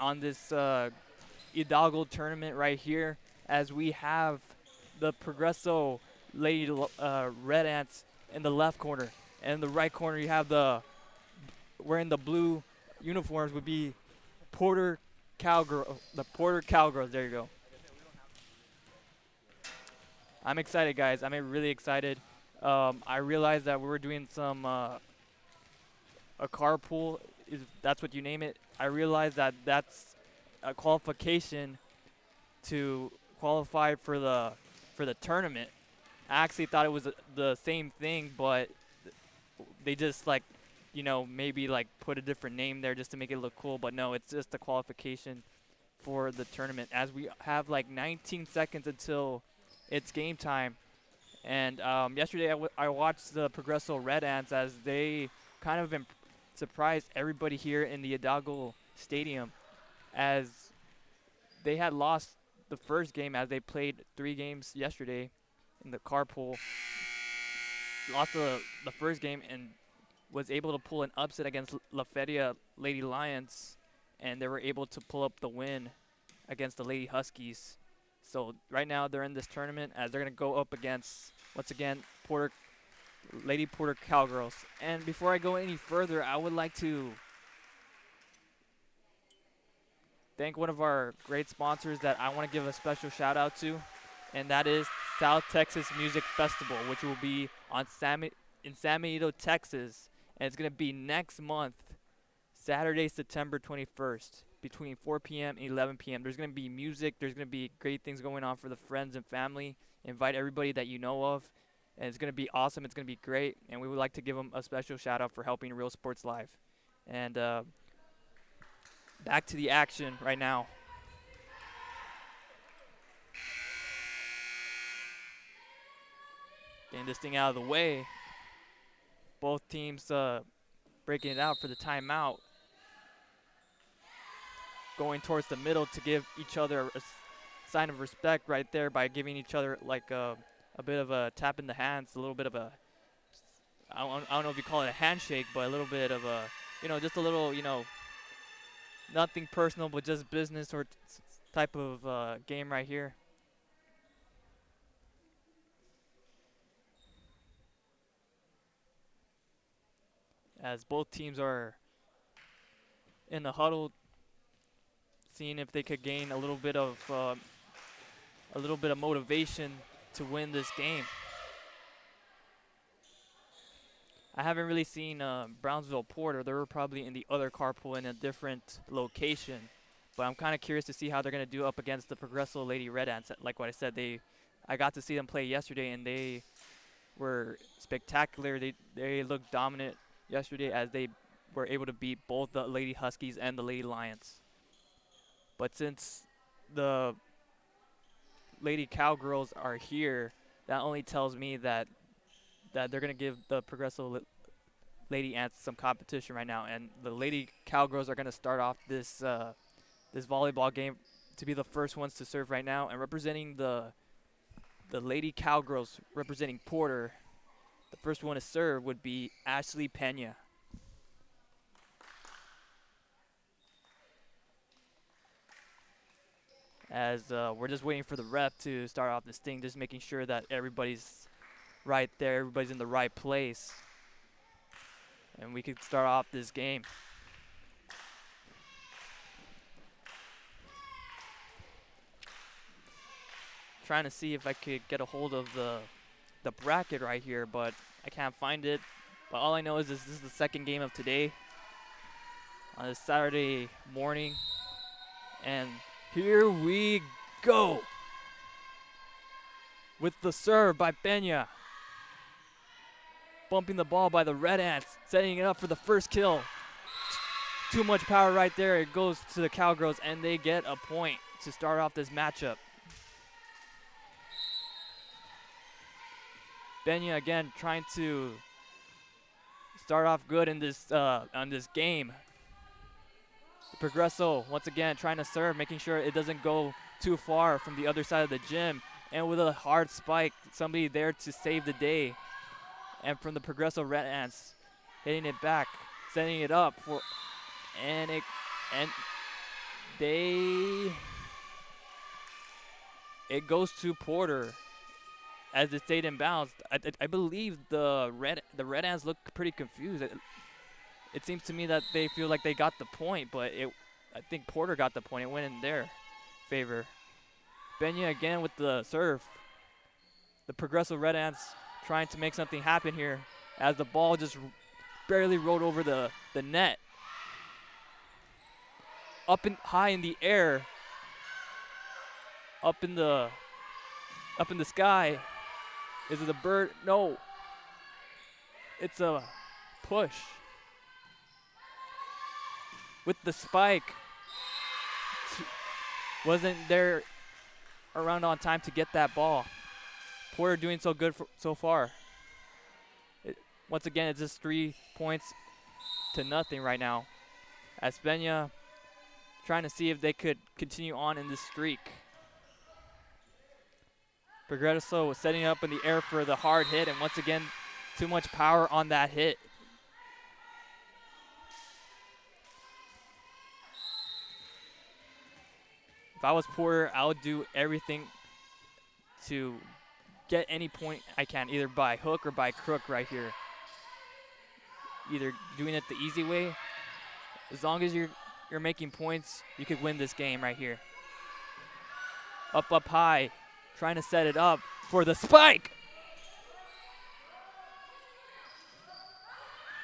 on this Hidalgo tournament right here, as we have the Progreso Lady Red Ants in the left corner, and in the right corner you have the wearing the blue uniforms would be Porter Cowgirl, the Porter Cowgirls. There you go. I'm excited, guys. I'm really excited. I realized that we were doing some a carpool, is that's what you name it. I realized that that's a qualification to qualify for the tournament. I actually thought it was the same thing, but they just like, maybe like put a different name there just to make it look cool. But no, it's just a qualification for the tournament. As we have like 19 seconds until it's game time. And yesterday I watched the Progreso Red Ants as they kind of surprised everybody here in the Hidalgo Stadium, as they had lost the first game as they played 3 games yesterday in the carpool. Lost the first game and was able to pull an upset against La Feria Lady Lions, and they were able to pull up the win against the Lady Huskies. So right now they're in this tournament as they're going to go up against, once again, Lady Porter Cowgirls. And before I go any further, I would like to thank one of our great sponsors that I want to give a special shout out to, and that is South Texas Music Festival, which will be in San Benito, Texas, and it's going to be next month, Saturday, September 21st, between 4 p.m. and 11 p.m. There's going to be music. There's going to be great things going on for the friends and family. Invite everybody that you know of, and it's going to be awesome. It's going to be great, and we would like to give them a special shout out for helping Real Sports Live. And back to the action right now. Getting this thing out of the way. Both teams breaking it out for the timeout. Going towards the middle to give each other a sign of respect right there by giving each other like a bit of a tap in the hands, a little bit of a, I don't know if you call it a handshake, but a little bit of a, just a little, nothing personal, but just business or type of game right here. As both teams are in the huddle, seeing if they could gain a little bit of motivation to win this game. I haven't really seen Brownsville Porter. They were probably in the other carpool in a different location, but I'm kind of curious to see how they're going to do up against the Progresso Lady Red Ants. Like what I said, I got to see them play yesterday, and they were spectacular. They looked dominant yesterday as they were able to beat both the Lady Huskies and the Lady Lions. But since the Lady Cowgirls are here, that only tells me that they're going to give the Progresso Lady Ants some competition right now. And the Lady Cowgirls are going to start off this this volleyball game to be the first ones to serve right now. And representing the Lady Cowgirls, representing Porter, the first one to serve would be Ashley Pena. As we're just waiting for the ref to start off this thing, just making sure that everybody's right there, everybody's in the right place, and we can start off this game. Trying to see if I could get a hold of the bracket right here, but I can't find it. But all I know is this is the second game of today on a Saturday morning, and here we go with the serve by Pena. Bumping the ball by the Red Ants, setting it up for the first kill. Too much power right there. It goes to the Cowgirls, and they get a point to start off this matchup. Pena again trying to start off good in this on this game. Progreso once again trying to serve, making sure it doesn't go too far from the other side of the gym, and with a hard spike, somebody there to save the day. And from the Progreso Red Ants, hitting it back, setting it up for, and It goes to Porter as it stayed in bounds. I believe the Red Ants look pretty confused. It seems to me that they feel like they got the point, but I think Porter got the point. It went in their favor. Benya again with the serve. The Progreso Red Ants trying to make something happen here as the ball just barely rolled over the net. High in the air. Up in the sky. Is it a bird? No. It's a push. With the spike. Wasn't there around on time to get that ball. Porter doing so good so far. Once again, it's just 3 points to nothing right now. As Benya trying to see if they could continue on in this streak. Progreso was setting up in the air for the hard hit, and once again, too much power on that hit. If I was Porter, I would do everything to get any point I can, either by hook or by crook right here. Either doing it the easy way. As long as you're making points, you could win this game right here. Up high, trying to set it up for the spike.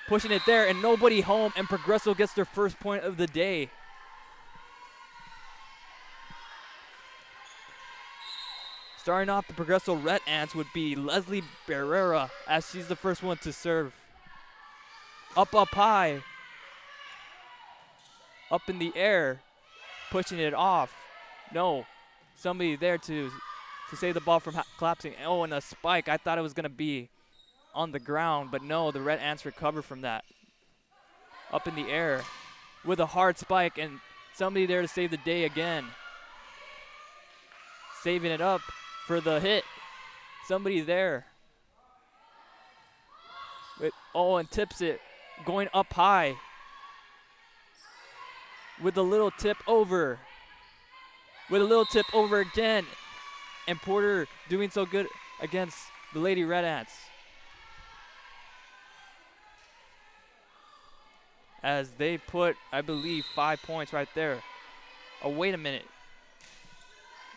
Pushing it there and nobody home, and Progreso gets their first point of the day. Starting off the Progreso Red Ants would be Leslie Barrera, as she's the first one to serve. Up high. Up in the air. Pushing it off. No. Somebody there to save the ball from collapsing. Oh, and a spike. I thought it was going to be on the ground, but no, the Red Ants recovered from that. Up in the air with a hard spike, and somebody there to save the day again. Saving it up for the hit. Somebody there. And tips it. Going up high. With a little tip over. With a little tip over again. And Porter doing so good against the Lady Red Ants. As they put, I believe, 5 points right there. Oh, wait a minute.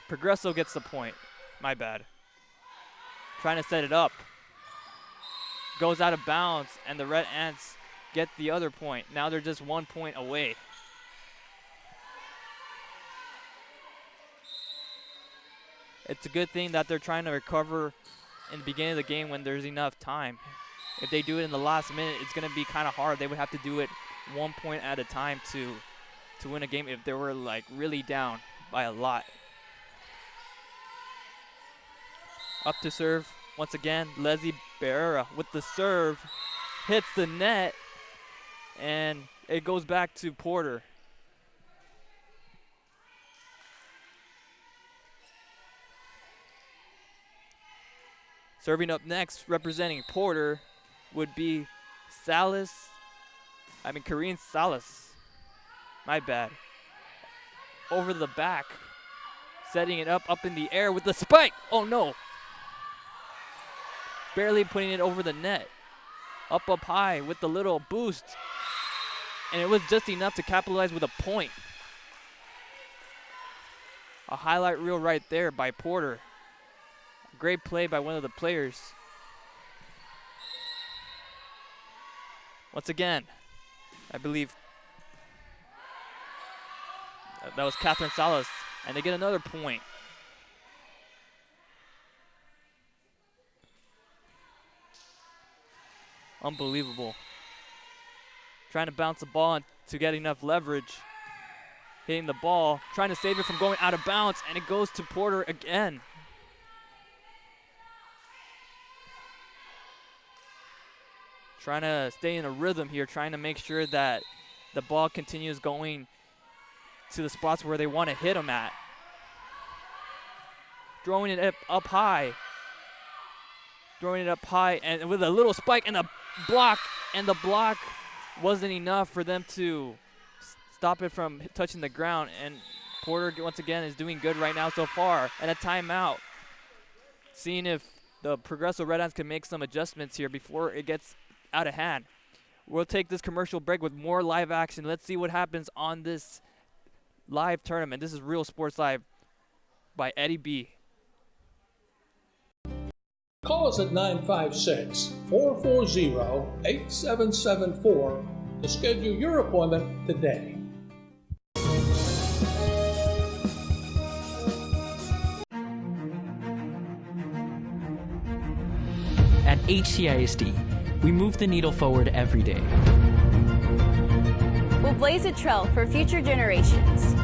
Progreso gets the point. My bad. Trying to set it up. Goes out of bounds, and the Red Ants get the other point. Now they're just 1 point away. It's a good thing that they're trying to recover in the beginning of the game when there's enough time. If they do it in the last minute, it's going to be kind of hard. They would have to do it 1 point at a time to win a game if they were like really down by a lot. Up to serve once again, Leslie Barrera with the serve, hits the net, and it goes back to Porter. Serving up next, representing Porter, would be Karine Salas. My bad. Over the back, setting it up in the air with the spike. Oh no. Barely putting it over the net. Up high with the little boost. And it was just enough to capitalize with a point. A highlight reel right there by Porter. Great play by one of the players. Once again, I believe that was Catherine Salas. And they get another point. Unbelievable. Trying to bounce the ball to get enough leverage. Hitting the ball, trying to save it from going out of bounds, and it goes to Porter again. Trying to stay in a rhythm here, trying to make sure that the ball continues going to the spots where they want to hit them at. Throwing it up high. Throwing it up high, and with a little spike and a block, and the block wasn't enough for them to stop it from touching the ground. And Porter, once again, is doing good right now so far. And a timeout. Seeing if the Progeso Red Ants can make some adjustments here before it gets out of hand. We'll take this commercial break with more live action. Let's see what happens on this live tournament. This is Real Sports Live by Eddie B. Call us at 956-440-8774 to schedule your appointment today. At HCISD, we move the needle forward every day. We'll blaze a trail for future generations.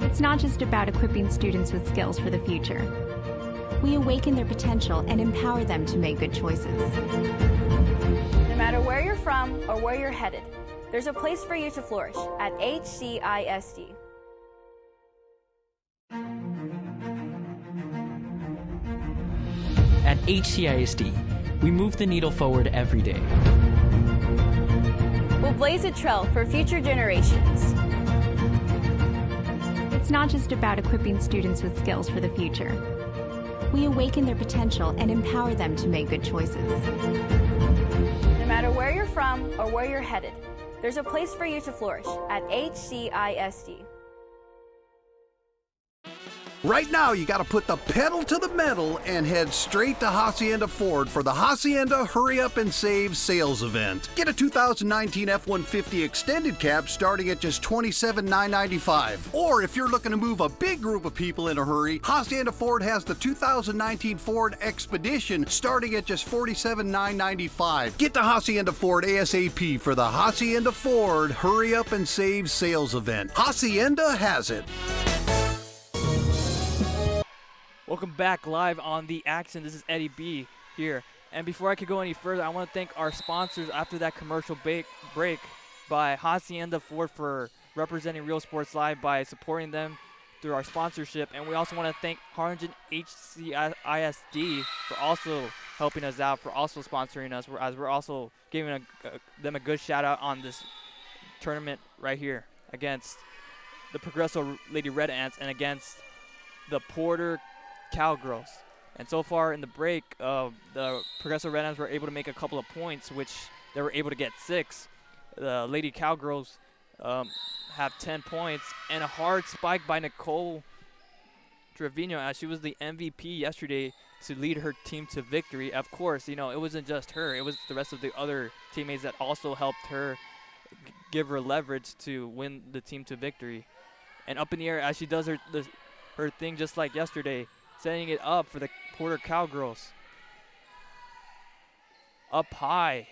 It's not just about equipping students with skills for the future. We awaken their potential and empower them to make good choices. No matter where you're from or where you're headed, there's a place for you to flourish at HCISD. At HCISD, we move the needle forward every day. We'll blaze a trail for future generations. It's not just about equipping students with skills for the future. We awaken their potential and empower them to make good choices. No matter where you're from or where you're headed, there's a place for you to flourish at HCISD. Right now, you got to put the pedal to the metal and head straight to Hacienda Ford for the Hacienda Hurry Up and Save sales event. Get a 2019 F-150 extended cab starting at just $27,995. Or if you're looking to move a big group of people in a hurry, Hacienda Ford has the 2019 Ford Expedition starting at just $47,995. Get to Hacienda Ford ASAP for the Hacienda Ford Hurry Up and Save sales event. Hacienda has it. Welcome back live on The Action. This is Eddie B here. And before I could go any further, I want to thank our sponsors after that commercial break by Hacienda Ford for representing Real Sports Live by supporting them through our sponsorship. And we also want to thank Harlingen HCISD for also helping us out, for also sponsoring us, as we're also giving them a good shout out on this tournament right here against the Progeso Lady Red Ants and against the Porter Cowgirls. And so far in the break, the Progeso Red Ants were able to make a couple of points, which they were able to get 6. The Lady Cowgirls have 10 points, and a hard spike by Nicole Trevino, as she was the MVP yesterday to lead her team to victory. Of course, you know, it wasn't just her. It was the rest of the other teammates that also helped her give her leverage to win the team to victory. And up in the air as she does her thing just like yesterday, setting it up for the Porter Cowgirls. Up high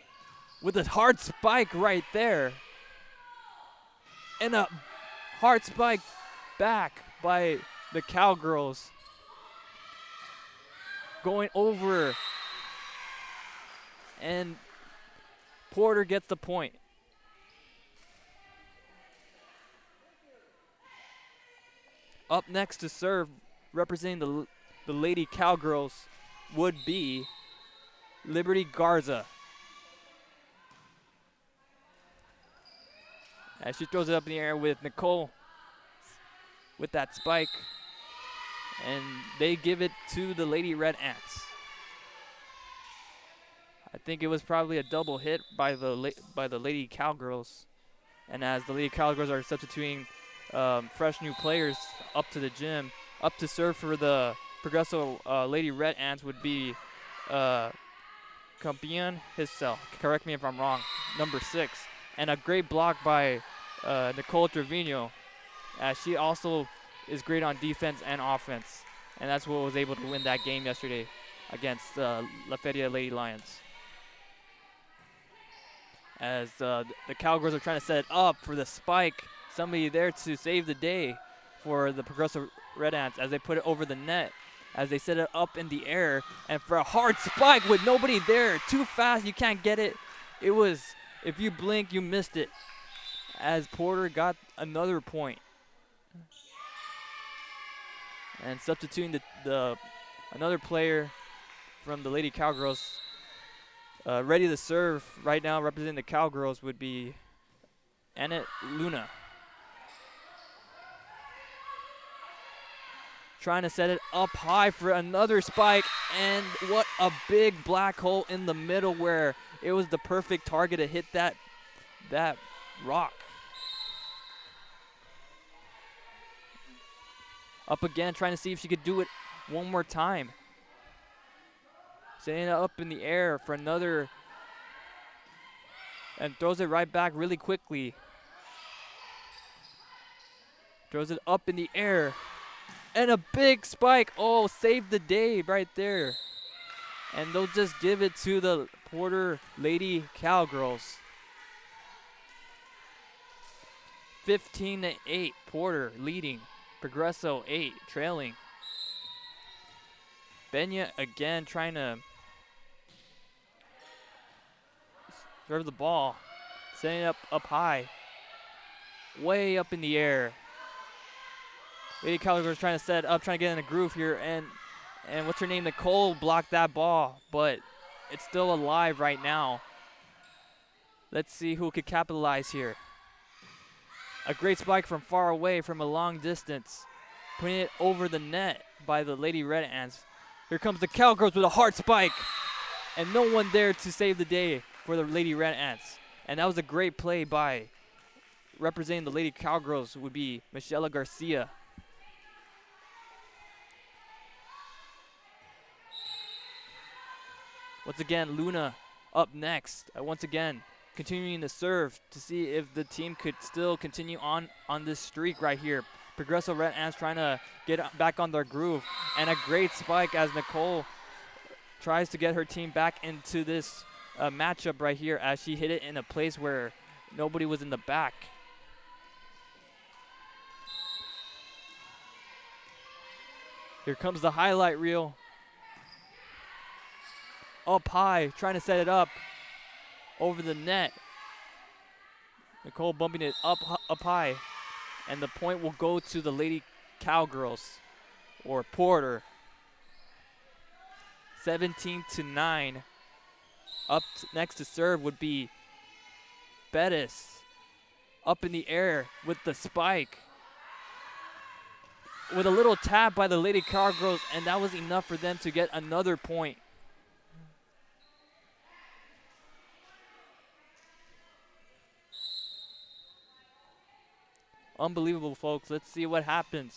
with a hard spike right there. And a hard spike back by the Cowgirls. Going over. And Porter gets the point. Up next to serve, representing the Lady Cowgirls, would be Liberty Garza. As she throws it up in the air with Nicole with that spike. And they give it to the Lady Red Ants. I think it was probably a double hit by the Lady Cowgirls. And as the Lady Cowgirls are substituting fresh new players up to the gym, up to serve for the Progeso Lady Red Ants would be Campion Hissel. Correct me if I'm wrong. Number 6. And a great block by Nicole Trevino. She also is great on defense and offense. And that's what was able to win that game yesterday against La Feria Lady Lions. As the Cowgirls are trying to set it up for the spike. Somebody there to save the day for the Progeso Red Ants as they put it over the net, as they set it up in the air, and for a hard spike with nobody there. Too fast, you can't get it. It was, if you blink, you missed it, as Porter got another point. And substituting the another player from the Lady Cowgirls, ready to serve right now, representing the Cowgirls, would be Annette Luna. Trying to set it up high for another spike, and what a big black hole in the middle where it was the perfect target to hit that rock. Up again, trying to see if she could do it one more time. Setting it up in the air for another, and throws it right back really quickly. Throws it up in the air. And a big spike. Oh, save the day right there. And they'll just give it to the Porter Lady Cowgirls. 15-8, Porter leading. Progeso 8, trailing. Benya again trying to serve the ball. Setting it up high. Way up in the air. Lady Cowgirls trying to set it up, trying to get in a groove here, and what's her name? Nicole blocked that ball, but it's still alive right now. Let's see who could capitalize here. A great spike from far away, from a long distance, putting it over the net by the Lady Red Ants. Here comes the Cowgirls with a hard spike, and no one there to save the day for the Lady Red Ants. And that was a great play by, representing the Lady Cowgirls would be Michelle Garcia. Once again, Luna up next. Once again, continuing to serve to see if the team could still continue on this streak right here. Progeso Red Ants trying to get back on their groove. And a great spike as Nicole tries to get her team back into this matchup right here, as she hit it in a place where nobody was in the back. Here comes the highlight reel. Up high, trying to set it up over the net. Nicole bumping it up high, and the point will go to the Lady Cowgirls, or Porter. 17-9. Up next to serve would be Bettis. Up in the air with the spike. With a little tap by the Lady Cowgirls, and that was enough for them to get another point. Unbelievable, folks. Let's see what happens.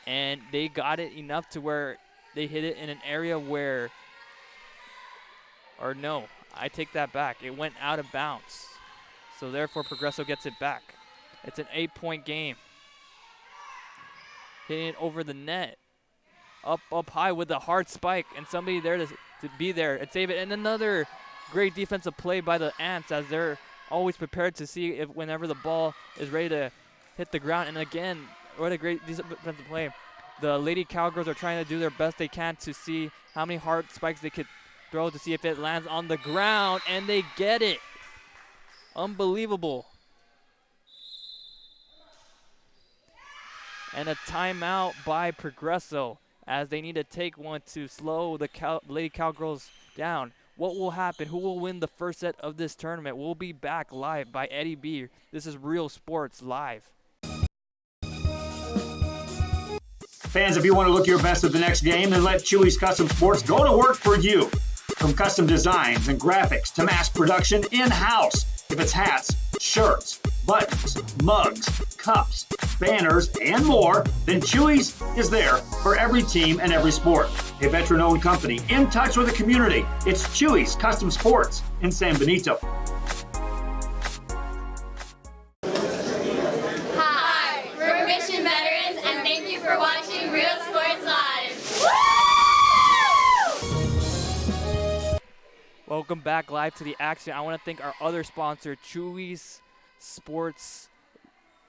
And they got it enough to where they hit it in an area where, or no, I take that back. It went out of bounds. So therefore, Progeso gets it back. It's an 8-point game. Hitting it over the net. Up high with a hard spike, and somebody there to be there and save it. And another great defensive play by the Ants, as they're always prepared to see if whenever the ball is ready to hit the ground. And again, what a great defensive play. The Lady Cowgirls are trying to do their best they can to see how many hard spikes they could throw to see if it lands on the ground, and they get it. Unbelievable. And a timeout by Progeso, as they need to take one to slow the Lady Cowgirls down. What will happen? Who will win the first set of this tournament? We'll be back live by Eddie B. This is Real Sports Live. Fans, if you want to look your best at the next game, then let Chewy's Custom Sports go to work for you. From custom designs and graphics to mass production in-house. If it's hats, shirts, buttons, mugs, cups, banners, and more, then Chewy's is there for every team and every sport. A veteran-owned company in touch with the community. It's Chewy's Custom Sports in San Benito. Hi, we're Mission Veterans, and thank you for watching Real Sports Live. Woo! Welcome back live to the action. I want to thank our other sponsor, Chewy's Sports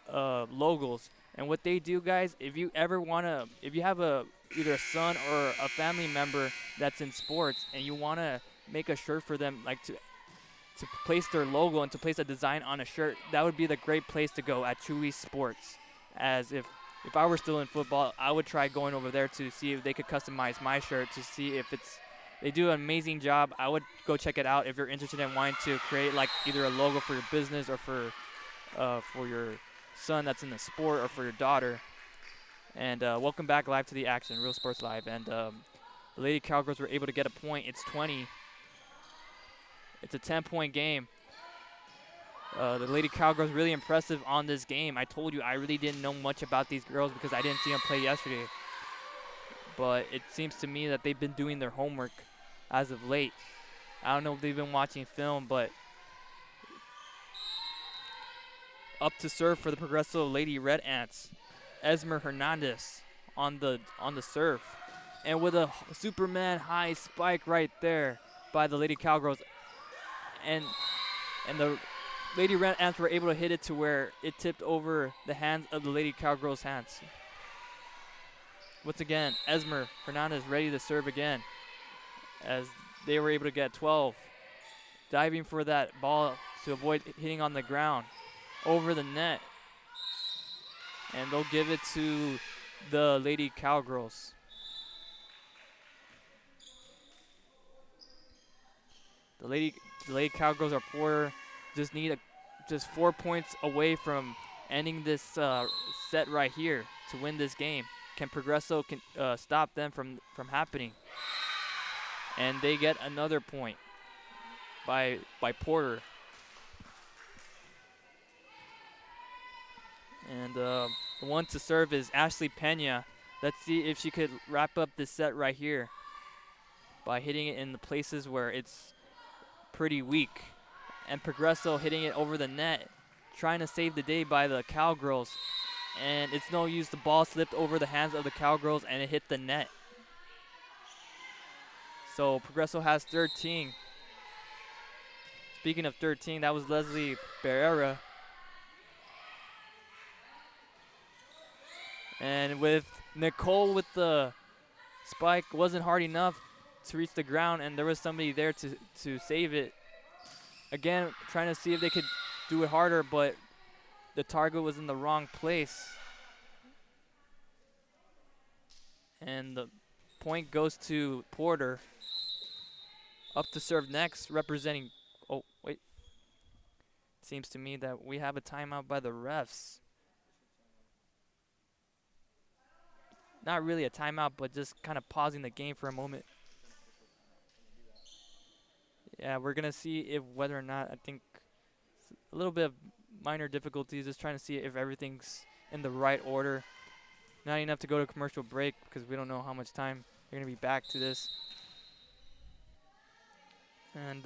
Logos. And what they do, guys, if you ever want to, if you have either a son or a family member that's in sports and you want to make a shirt for them, like to place their logo and to place a design on a shirt, that would be the great place to go at Chewy Sports. As if I were still in football, I would try going over there to see if they could customize my shirt to see if it's They do an amazing job. I would go check it out if you're interested in wanting to create like either a logo for your business or for your son that's in the sport or for your daughter. And welcome back live to the action, Real Sports Live. And the Lady Cowgirls were able to get a point. It's 20. It's a 10-point game. The Lady Cowgirls really impressive on this game. I told you I really didn't know much about these girls because I didn't see them play yesterday. But it seems to me that they've been doing their homework as of late. I don't know if they've been watching film, but up to serve for the Progreso Lady Red Ants, Esmer Hernandez on the serve. And with a Superman high spike right there by the Lady Cowgirls. And the Lady Red Ants were able to hit it to where it tipped over the hands of the Lady Cowgirls' hands. Once again, Esmer Hernandez ready to serve again as they were able to get 12. Diving for that ball to avoid hitting on the ground over the net. And they'll give it to the Lady Cowgirls. The Lady Cowgirls are poor. Just need just 4 points away from ending this set right here to win this game. Can Progreso stop them from happening? And they get another point by Porter. And the one to serve is Ashley Pena. Let's see if she could wrap up this set right here by hitting it in the places where it's pretty weak. And Progreso hitting it over the net, trying to save the day by the Cowgirls. And it's no use. The ball slipped over the hands of the Cowgirls and it hit the net. So Progreso has 13. Speaking of 13, that was Leslie Barrera. And with Nicole with the spike, wasn't hard enough to reach the ground, and there was somebody there to save it. Again, trying to see if they could do it harder, but the target was in the wrong place. And the point goes to Porter. Up to serve next, representing, oh, wait. Seems to me that we have a timeout by the refs. Not really a timeout, but just kind of pausing the game for a moment. Yeah, we're going to see if whether or not, I think a little bit of minor difficulties, just trying to see if everything's in the right order. Not enough to go to commercial break because we don't know how much time they're going to be back to this. And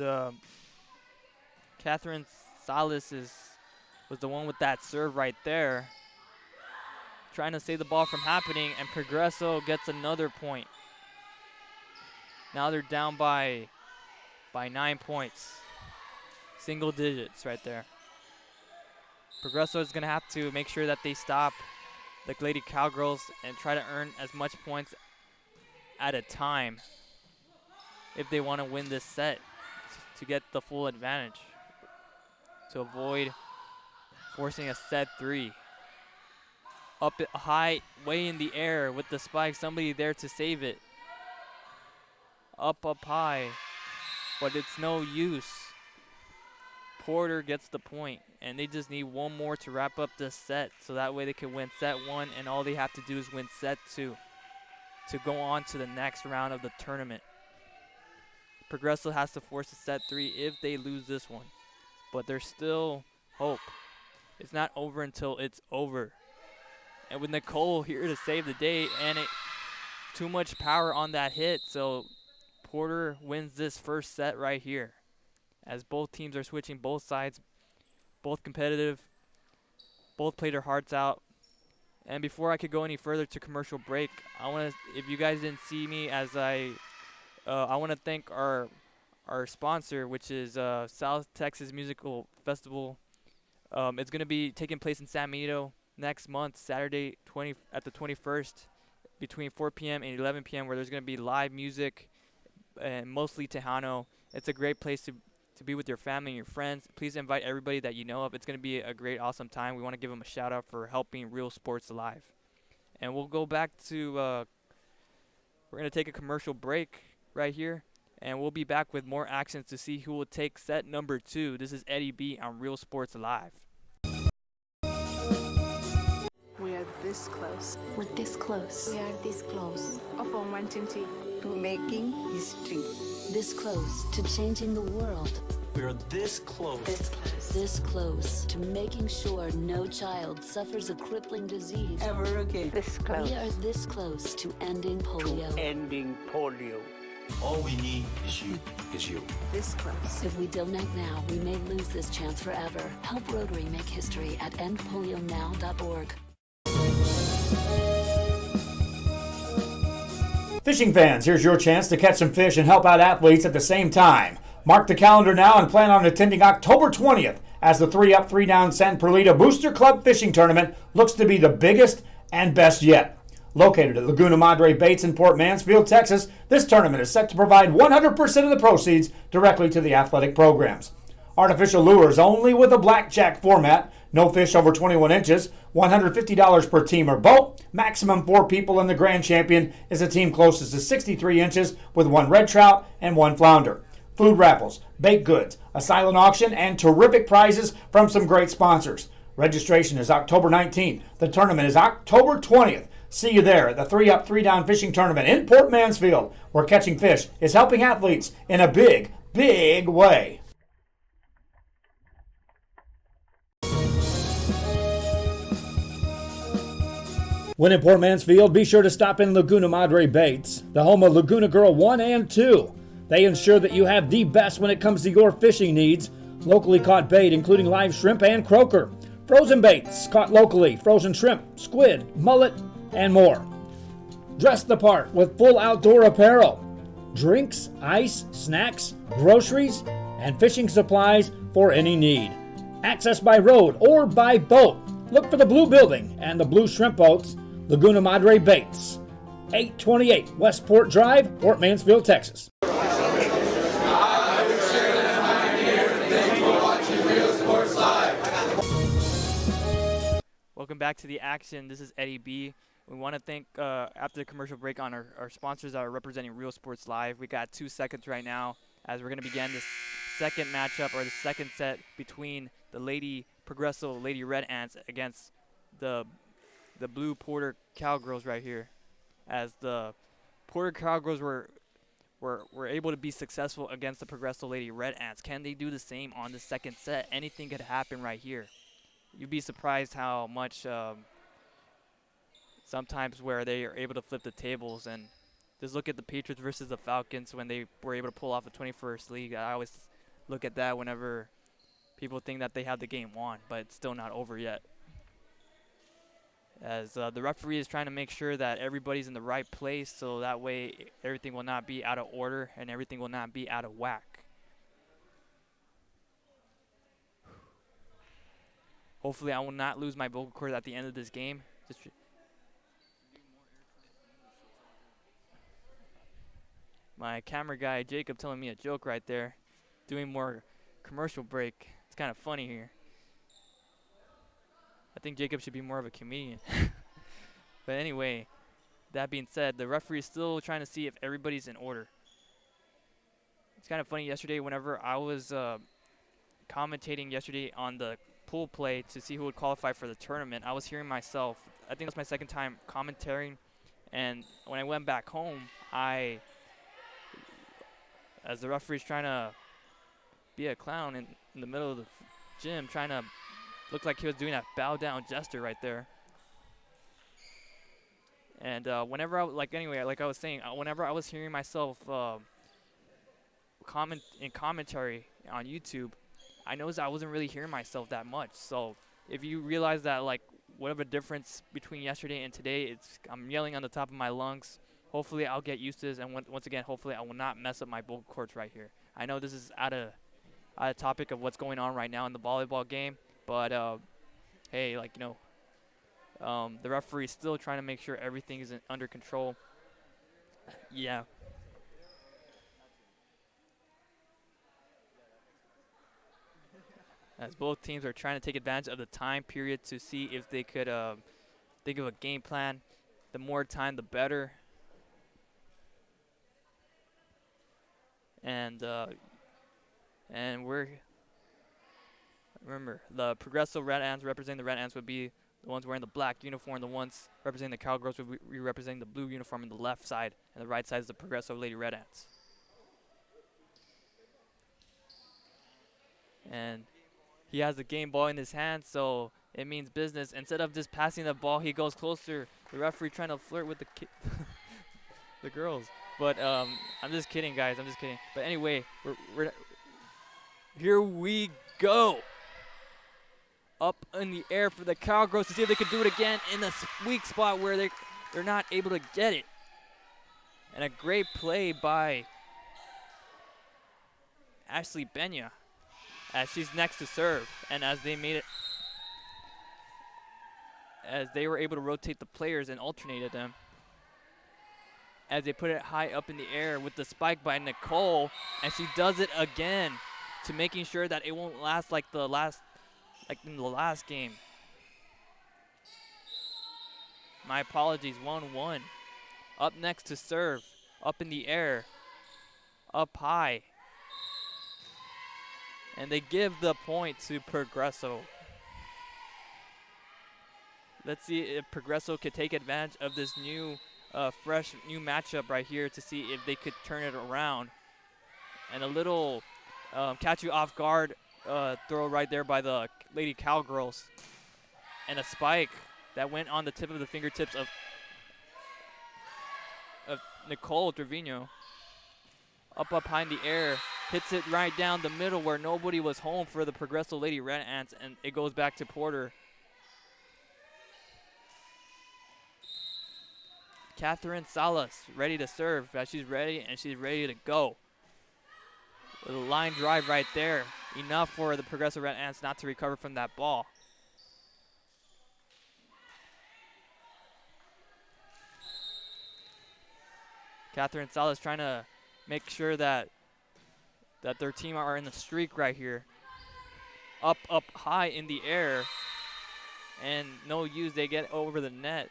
Catherine Salas was the one with that serve right there, trying to save the ball from happening, and Progreso gets another point. Now they're down by 9 points. Single digits right there. Progreso is going to have to make sure that they stop the Lady Cowgirls and try to earn as much points at a time if they want to win this set to get the full advantage, to avoid forcing a set 3. Up high, way in the air with the spike, somebody there to save it. Up high, but it's no use. Porter gets the point, and they just need one more to wrap up this set, so that way they can win set 1, and all they have to do is win set 2 to go on to the next round of the tournament. Progreso has to force a set 3 if they lose this one, but there's still hope. It's not over until it's over. And with Nicole here to save the day, and too much power on that hit, so Porter wins this first set right here. As both teams are switching both sides, both competitive, both played their hearts out. And before I could go any further to commercial break, I want to, if you guys didn't see me, as I want to thank our sponsor, which is South Texas Musical Festival. It's going to be taking place in San Benito next month, Saturday at the 21st, between 4 p.m. and 11 p.m., where there's going to be live music and mostly Tejano. It's a great place to be with your family and your friends. Please invite everybody that you know of. It's going to be a great, awesome time. We want to give them a shout out for helping Real Sports Live. And we'll go back to, we're going to take a commercial break right here. And we'll be back with more actions to see who will take set number 2. This is Eddie B on Real Sports Live. We are this close. We're this close. We are this close. Upon wanting to making history. This close to changing the world. We are this close. This close. This close to making sure no child suffers a crippling disease ever again. This close. We are this close to ending polio. To ending polio. All we need is you. This close. If we don't act now, we may lose this chance forever. Help Rotary make history at endpolionow.org. Fishing fans, here's your chance to catch some fish and help out athletes at the same time. Mark the calendar now and plan on attending October 20th as the 3-Up, 3-Down San Perlita Booster Club Fishing Tournament looks to be the biggest and best yet. Located at Laguna Madre Baits in Port Mansfield, Texas, this tournament is set to provide 100% of the proceeds directly to the athletic programs. Artificial lures only with a blackjack format, no fish over 21 inches, $150 per team or boat, maximum 4 people, and the grand champion is a team closest to 63 inches with 1 red trout and 1 flounder. Food raffles, baked goods, a silent auction, and terrific prizes from some great sponsors. Registration is October 19th. The tournament is October 20th. See you there at the 3-Up, 3-Down Fishing Tournament in Port Mansfield, where catching fish is helping athletes in a big, big way. When in Port Mansfield, be sure to stop in Laguna Madre Baits, the home of Laguna Girl 1 and 2. They ensure that you have the best when it comes to your fishing needs. Locally caught bait, including live shrimp and croaker. Frozen baits, caught locally, frozen shrimp, squid, mullet, and more. Dress the part with full outdoor apparel. Drinks, ice, snacks, groceries, and fishing supplies for any need. Access by road or by boat. Look for the blue building and the blue shrimp boats. Laguna Madre Baits, 828 Westport Drive, Port Mansfield, Texas. Welcome back to the action. This is Eddie B. We want to thank, after the commercial break, on our sponsors that are representing Real Sports Live. We got 2 seconds right now as we're going to begin this second matchup, or the second set, between the Lady Progeso Lady Red Ants against the Blue Porter Cowgirls right here. As the Porter Cowgirls were able to be successful against the Progeso Lady Red Ants. Can they do the same on the second set? Anything could happen right here. You'd be surprised how much sometimes where they are able to flip the tables. And just look at the Patriots versus the Falcons when they were able to pull off the 21st league. I always look at that whenever people think that they have the game won, but it's still not over yet. As the referee is trying to make sure that everybody's in the right place, so that way everything will not be out of order and everything will not be out of whack. Hopefully I will not lose my vocal cords at the end of this game. My camera guy, Jacob, telling me a joke right there. Doing more commercial break. It's kind of funny here. I think Jacob should be more of a comedian. But anyway, that being said, the referee is still trying to see if everybody's in order. It's kind of funny, yesterday whenever I was commentating yesterday on the pool play to see who would qualify for the tournament, I was hearing myself. I think that's my second time commentating, and when I went back home, as the referee's trying to be a clown in the middle of the gym, trying to look like he was doing a bow down gesture right there. And whenever I was saying, whenever I was hearing myself commentary on YouTube, I noticed I wasn't really hearing myself that much. So if you realize that, like, whatever difference between yesterday and today, I'm yelling on the top of my lungs. Hopefully I'll get used to this, and once again, hopefully I will not mess up my vocal cords right here. I know this is out of topic of what's going on right now in the volleyball game, but hey, like, you know, the referee is still trying to make sure everything is under control. Yeah. As both teams are trying to take advantage of the time period to see if they could think of a game plan. The more time, the better. And remember, the Progreso Red Ants representing the Red Ants would be the ones wearing the black uniform. The ones representing the Cowgirls would be representing the blue uniform on the left side, and the right side is the Progreso Lady Red Ants. And he has the game ball in his hand, so it means business. Instead of just passing the ball, he goes closer. The referee trying to flirt with the girls. But I'm just kidding, guys. I'm just kidding. But anyway, here we go. Up in the air for the Cowgirls to see if they could do it again in the weak spot where they're not able to get it. And a great play by Ashley Benya as she's next to serve. And as they were able to rotate the players and alternated them, as they put it high up in the air with the spike by Nicole, and she does it again to making sure that it won't last like in the last game. My apologies, 1-1. Up next to serve, up in the air, up high. And they give the point to Progreso. Let's see if Progreso could take advantage of this fresh new matchup right here to see if they could turn it around. And a little catch you off guard throw right there by the Lady Cowgirls. And a spike that went on the tip of the fingertips of Nicole Trevino. Up high in the air, hits it right down the middle where nobody was home for the Progreso Lady Red Ants, and it goes back to Porter. Catherine Salas ready to serve as she's ready, and she's ready to go. With a line drive right there. Enough for the Progreso Red Ants not to recover from that ball. Catherine Salas trying to make sure that their team are in the streak right here. Up high in the air. And no use, they get over the net.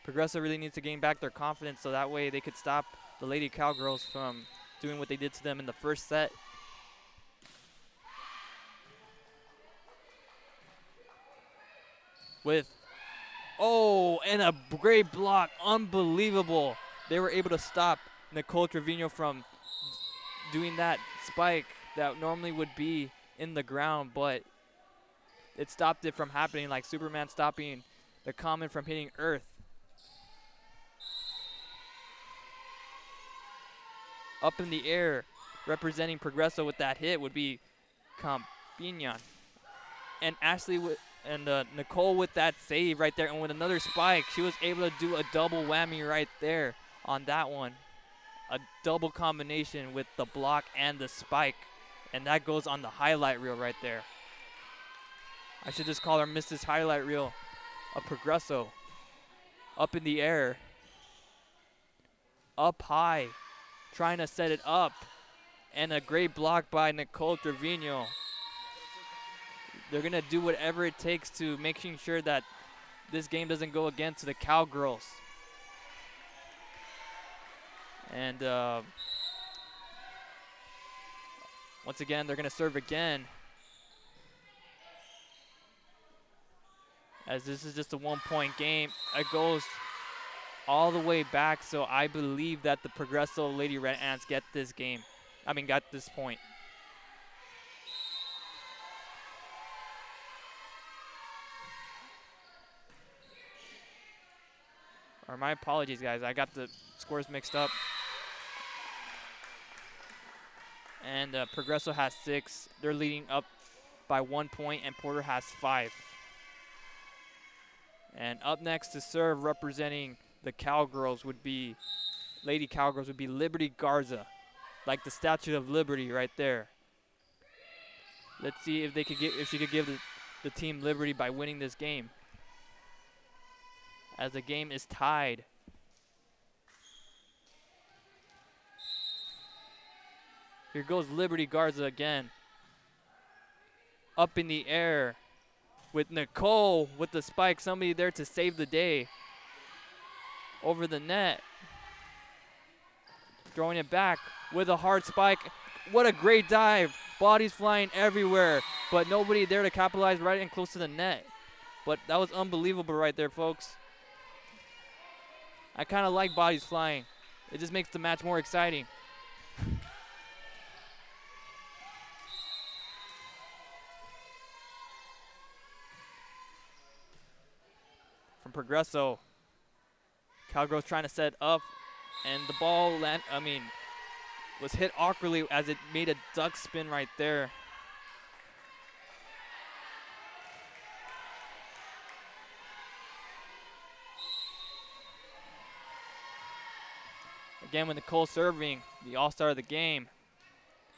Progreso really needs to gain back their confidence so that way they could stop the Lady Cowgirls from doing what they did to them in the first set. And a great block, unbelievable. They were able to stop Nicole Trevino from doing that spike that normally would be in the ground, but it stopped it from happening, like Superman stopping the comet from hitting Earth. Up in the air, representing Progreso with that hit would be Campignan. And Ashley and Nicole with that save right there, and with another spike, she was able to do a double whammy right there on that one. A double combination with the block and the spike, and that goes on the highlight reel right there. I should just call her Mrs. Highlight Reel of Progreso. Up in the air, up high, trying to set it up, and a great block by Nicole Trevino. They're going to do whatever it takes to making sure that this game doesn't go against the Cowgirls. And once again, they're going to serve again. As this is just a 1-point game. It goes all the way back, so I believe that the Progreso Lady Red Ants got this point. Or my apologies, guys. I got the scores mixed up. And Progreso has 6. They're leading up by 1 point, and Porter has 5. And up next to serve, representing the Cowgirls would be, Lady Cowgirls would be Liberty Garza, like the Statue of Liberty right there. Let's see if she could give the team Liberty by winning this game, as the game is tied. Here goes Liberty Garza again. Up in the air with Nicole with the spike. Somebody there to save the day. Over the net. Throwing it back with a hard spike. what a great dive. Bodies flying everywhere, but nobody there to capitalize right in close to the net. But that was unbelievable right there, folks. I kind of like bodies flying. It just makes the match more exciting. From Progeso. Cowgirls trying to set up, and the ball was hit awkwardly as it made a duck spin right there. Again with Nicole serving, the all-star of the game.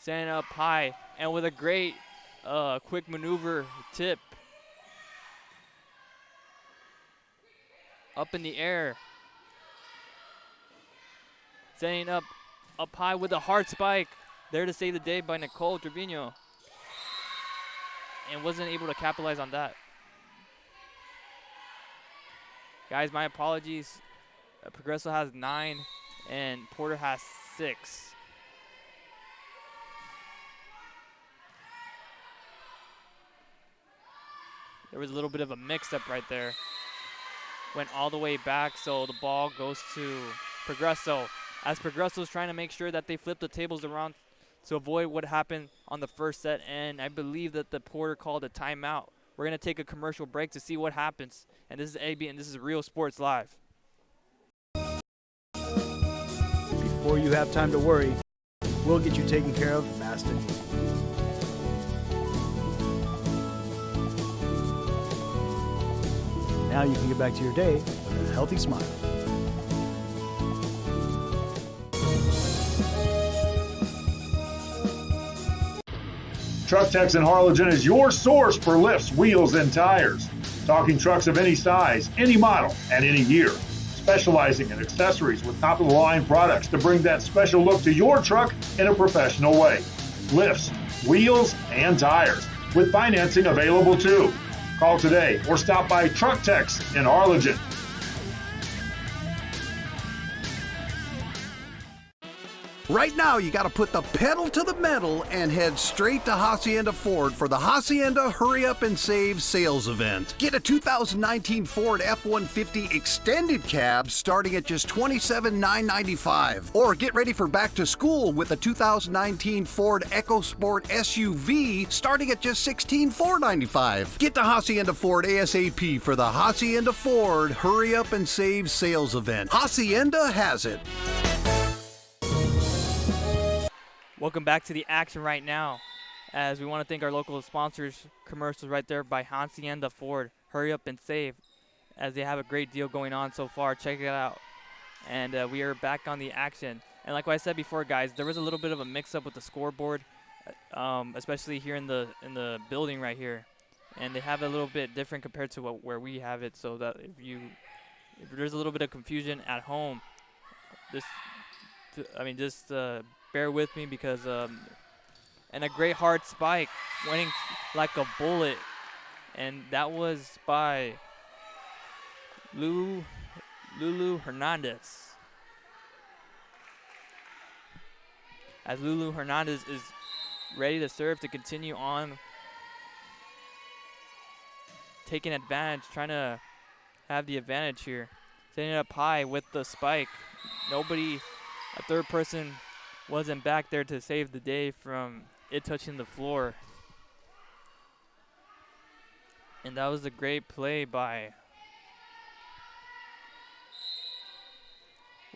Setting up high, and with a great quick maneuver tip. Up in the air. Setting up high with a hard spike. There to save the day by Nicole Trevino. And wasn't able to capitalize on that. Guys, my apologies. Progeso has 9 and Porter has 6. There was a little bit of a mix-up right there. Went all the way back, so the ball goes to Progeso. As Progeso is trying to make sure that they flip the tables around to avoid what happened on the first set, and I believe that the Porter called a timeout. We're going to take a commercial break to see what happens. And this is AB, and this is Real Sports Live. Before you have time to worry, we'll get you taken care of fast and easy. Now you can get back to your day with a healthy smile. Truck Techs in Harlingen is your source for lifts, wheels, and tires. Talking trucks of any size, any model, and any year. Specializing in accessories with top-of-the-line products to bring that special look to your truck in a professional way. Lifts, wheels, and tires, with financing available too. Call today or stop by Truck Techs in Harlingen. Right now, you got to put the pedal to the metal and head straight to Hacienda Ford for the Hacienda Hurry Up and Save sales event. Get a 2019 Ford F-150 extended cab starting at just $27,995. Or get ready for back to school with a 2019 Ford EcoSport SUV starting at just $16,495. Get to Hacienda Ford ASAP for the Hacienda Ford Hurry Up and Save sales event. Hacienda has it. Welcome back to the action right now, as we want to thank our local sponsors. Commercials right there by Hacienda Ford. Hurry up and save, as they have a great deal going on so far. Check it out. And we are back on the action. And like I said before, guys, there was a little bit of a mix-up with the scoreboard, especially here in the building right here. And they have it a little bit different compared to where we have it. So that if there's a little bit of confusion at home, just bear with me, because and a great hard spike winning like a bullet, and that was by Lulu Hernandez. As Lulu Hernandez is ready to serve to continue on taking advantage, trying to have the advantage here. Setting it up high with the spike. A third person wasn't back there to save the day from it touching the floor. And that was a great play by...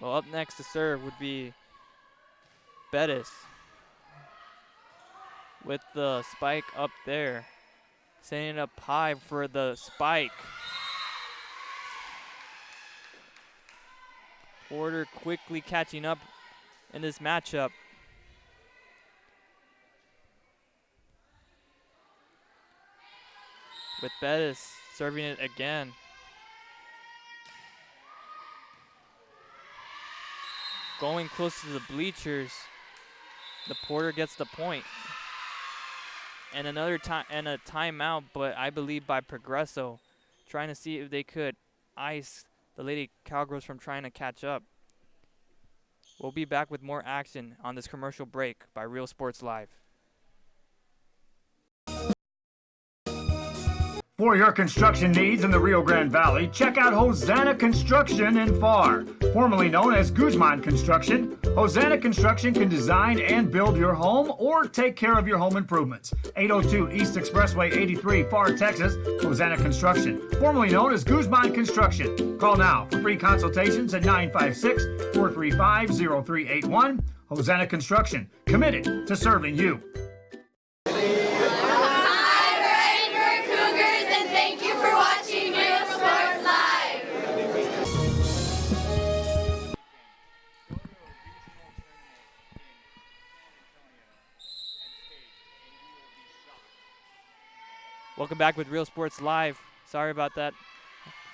Well, up next to serve would be Bettis with the spike up there. Setting it up high for the spike. Porter quickly catching up in this matchup. With Bettis serving it again. Going close to the bleachers. The Porter gets the point. And another time and a timeout, but I believe by Progeso, trying to see if they could ice the Lady Cowgirls from trying to catch up. We'll be back with more action on this commercial break by Real Sports Live. For your construction needs in the Rio Grande Valley, check out Hosanna Construction in Farr. Formerly known as Guzman Construction, Hosanna Construction can design and build your home or take care of your home improvements. 802 East Expressway 83, Farr, Texas, Hosanna Construction. Formerly known as Guzman Construction. Call now for free consultations at 956-435-0381. Hosanna Construction, committed to serving you. Welcome back with Real Sports Live. Sorry about that.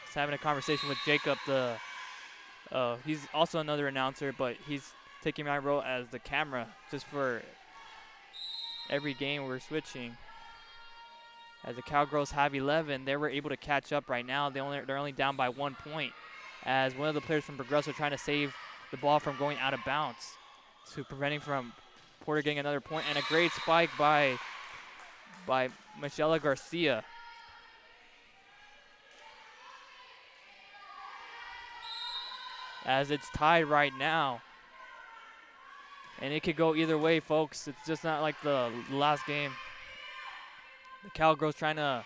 Just having a conversation with Jacob. He's also another announcer, but he's taking my role as the camera just for every game we're switching. As the Cowgirls have 11, they were able to catch up right now. They're only down by 1 point, as one of the players from Progeso trying to save the ball from going out of bounds, to preventing from Porter getting another point, and a great spike by Michelle Garcia. As it's tied right now. And it could go either way, folks. It's just not like the last game. The Cowgirls trying to,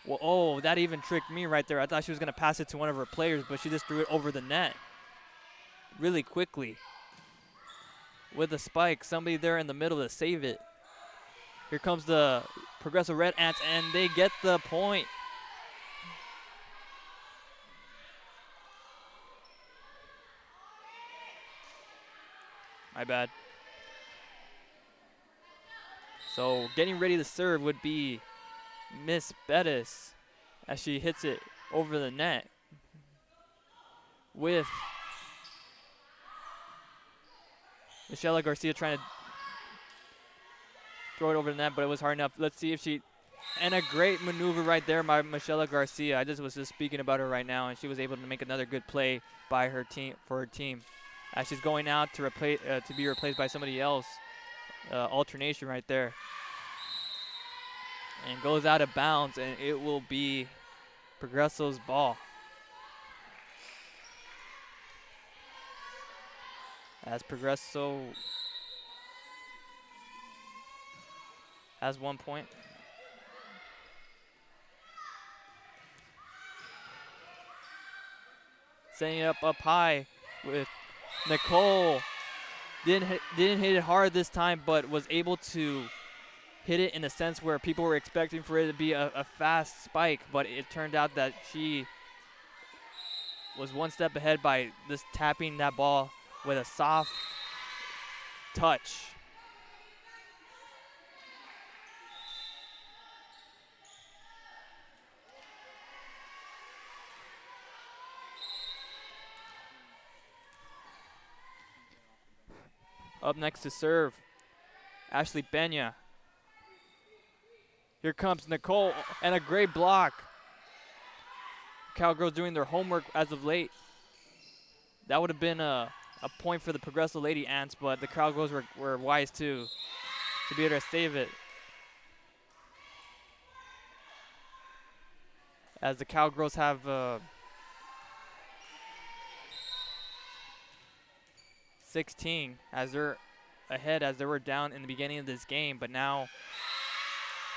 well, oh, that even tricked me right there. I thought she was going to pass it to one of her players, but she just threw it over the net really quickly. With a spike, somebody there in the middle to save it. Here comes the Progeso Red Ants, and they get the point. My bad. So getting ready to serve would be Miss Bettis as she hits it over the net with Michelle Garcia trying to throw it over the net, but it was hard enough. Let's see if she, and a great maneuver right there by Michelle Garcia. I was just speaking about her right now, and she was able to make another good play by her team, for her team. As she's going out to be replaced by somebody else. Alternation right there. And goes out of bounds, and it will be Progeso's ball. As Progeso has 1 point. Setting it up high with Nicole. Didn't hit it hard this time, but was able to hit it in a sense where people were expecting for it to be a fast spike, but it turned out that she was one step ahead by just tapping that ball with a soft touch. Up next to serve, Ashley Pena. Here comes Nicole, and a great block. Cowgirls doing their homework as of late. That would have been a point for the Progeso Lady Ants, but the Cowgirls were wise to be able to save it. As the Cowgirls have 16 as they're ahead, as they were down in the beginning of this game, but now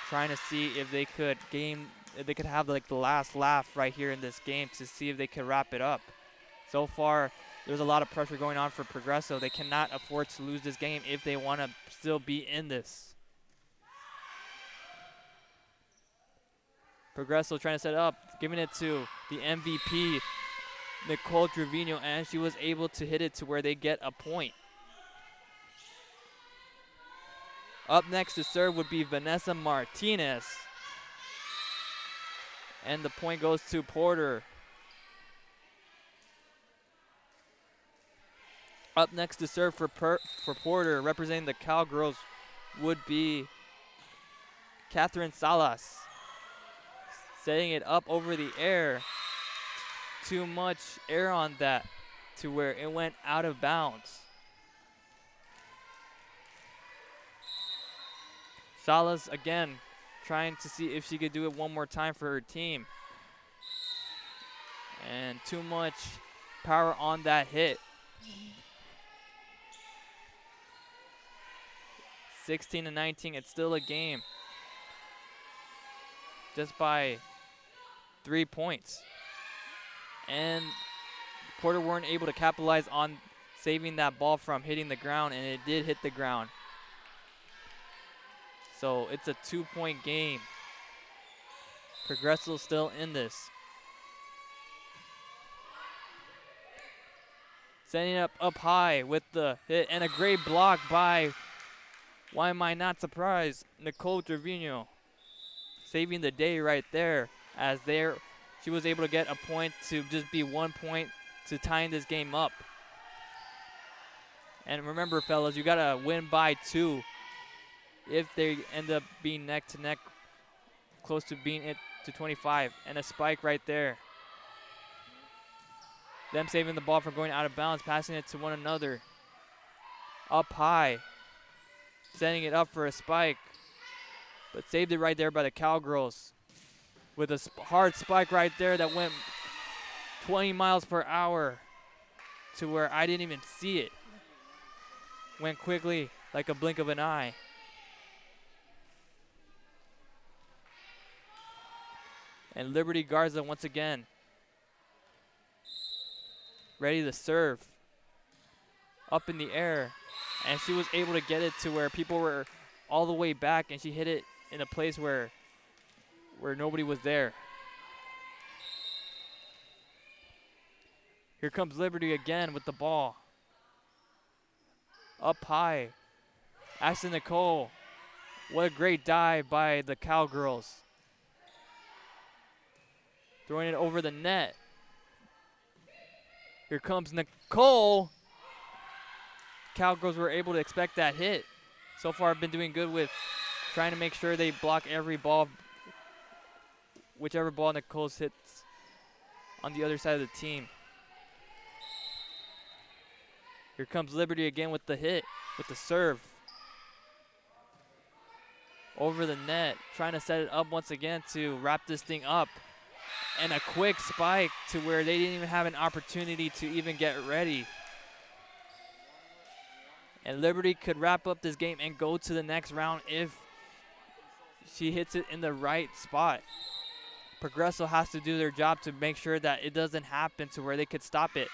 trying to see if they could have like the last laugh right here in this game to see if they could wrap it up. So far, there's a lot of pressure going on for Progeso. They cannot afford to lose this game if they want to still be in this. Progeso trying to set up, giving it to the MVP, Nicole Trevino, and she was able to hit it to where they get a point. Up next to serve would be Vanessa Martinez. And the point goes to Porter. Up next to serve for Porter, representing the Cowgirls, would be Catherine Salas. Setting it up over the air. Too much air on that to where it went out of bounds. Salas again trying to see if she could do it one more time for her team. And too much power on that hit. 16-19, it's still a game. Just by 3 points. And Porter weren't able to capitalize on saving that ball from hitting the ground, and it did hit the ground. So it's a 2-point game. Progresso still in this. Setting up high with the hit and a great block by, why am I not surprised, Nicole Trevino. Saving the day right there, as she was able to get a point to just be 1 point to tying this game up. And remember, fellas, you gotta win by 2 if they end up being neck to neck, close to being it to 25. And a spike right there. Them saving the ball from going out of bounds, passing it to one another. Up high, setting it up for a spike, but saved it right there by the Cowgirls with a hard spike right there that went 20 miles per hour to where I didn't even see it. Went quickly like a blink of an eye. And Liberty Garza once again ready to serve. Up in the air. And she was able to get it to where people were all the way back, and she hit it in a place where nobody was there. Here comes Liberty again with the ball. Up high. Ashton Nicole. What a great dive by the Cowgirls. Throwing it over the net. Here comes Nicole. Cowgirls were able to expect that hit. So far, I've been doing good with trying to make sure they block every ball, whichever ball Nicole hits on the other side of the team. Here comes Liberty again with the hit, with the serve. Over the net, trying to set it up once again to wrap this thing up. And a quick spike to where they didn't even have an opportunity to even get ready. And Liberty could wrap up this game and go to the next round if she hits it in the right spot. Progresso has to do their job to make sure that it doesn't happen to where they could stop it.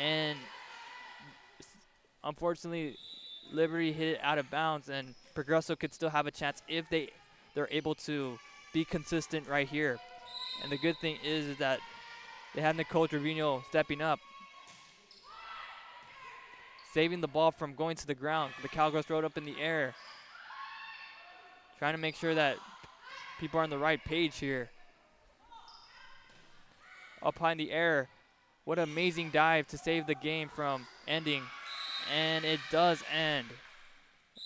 And unfortunately, Liberty hit it out of bounds, and Progresso could still have a chance if they're able to be consistent right here. And the good thing is that they have Nicole Trevino stepping up, saving the ball from going to the ground. The Cowgirls throw it up in the air, trying to make sure that people are on the right page here. Up high in the air. What an amazing dive to save the game from ending. And it does end,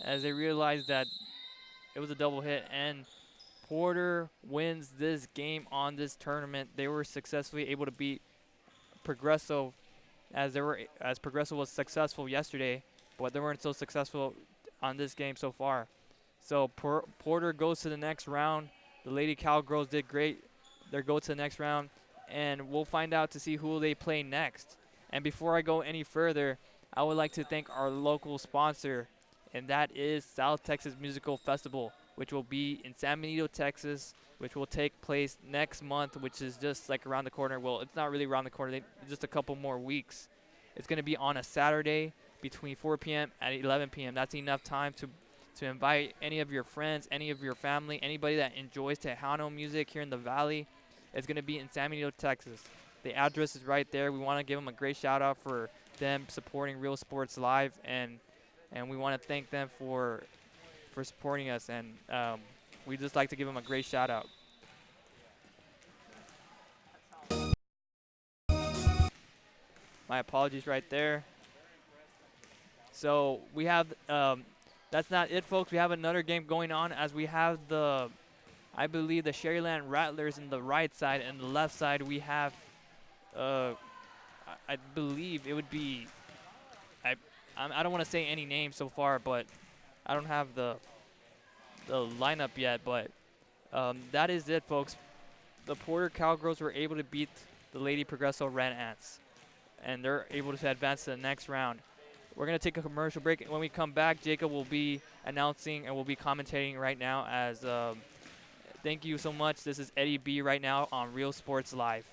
as they realize that it was a double hit. And Porter wins this game on this tournament. They were successfully able to beat Progresso, as Progresso was successful yesterday, but they weren't so successful on this game so far. So Porter goes to the next round. The Lady Cowgirls did great. They go to the next round, and we'll find out to see who they play next. And before I go any further, I would like to thank our local sponsor, and that is South Texas Musical Festival, which will be in San Benito, Texas, which will take place next month, which is just like around the corner. Well, it's not really around the corner, just a couple more weeks. It's going to be on a Saturday between 4 p.m. and 11 p.m. That's enough time to invite any of your friends, any of your family, anybody that enjoys Tejano music here in the Valley. It's going to be in San Benito, Texas. The address is right there. We want to give them a great shout out for them supporting Real Sports Live, and we want to thank them for supporting us, and we just like to give them a great shout out. My apologies right there. So we have, that's not it, folks. We have another game going on, as we have I believe the Sherryland Rattlers in the right side, and the left side we have, I believe it would be, I don't want to say any names so far, but I don't have the lineup yet, but that is it, folks. The Porter Cowgirls were able to beat the Lady Progresso Red Ants, and they're able to advance to the next round. We're going to take a commercial break, and when we come back, Jacob will be announcing and will be commentating right now as thank you so much. This is Eddie B right now on Real Sports Live.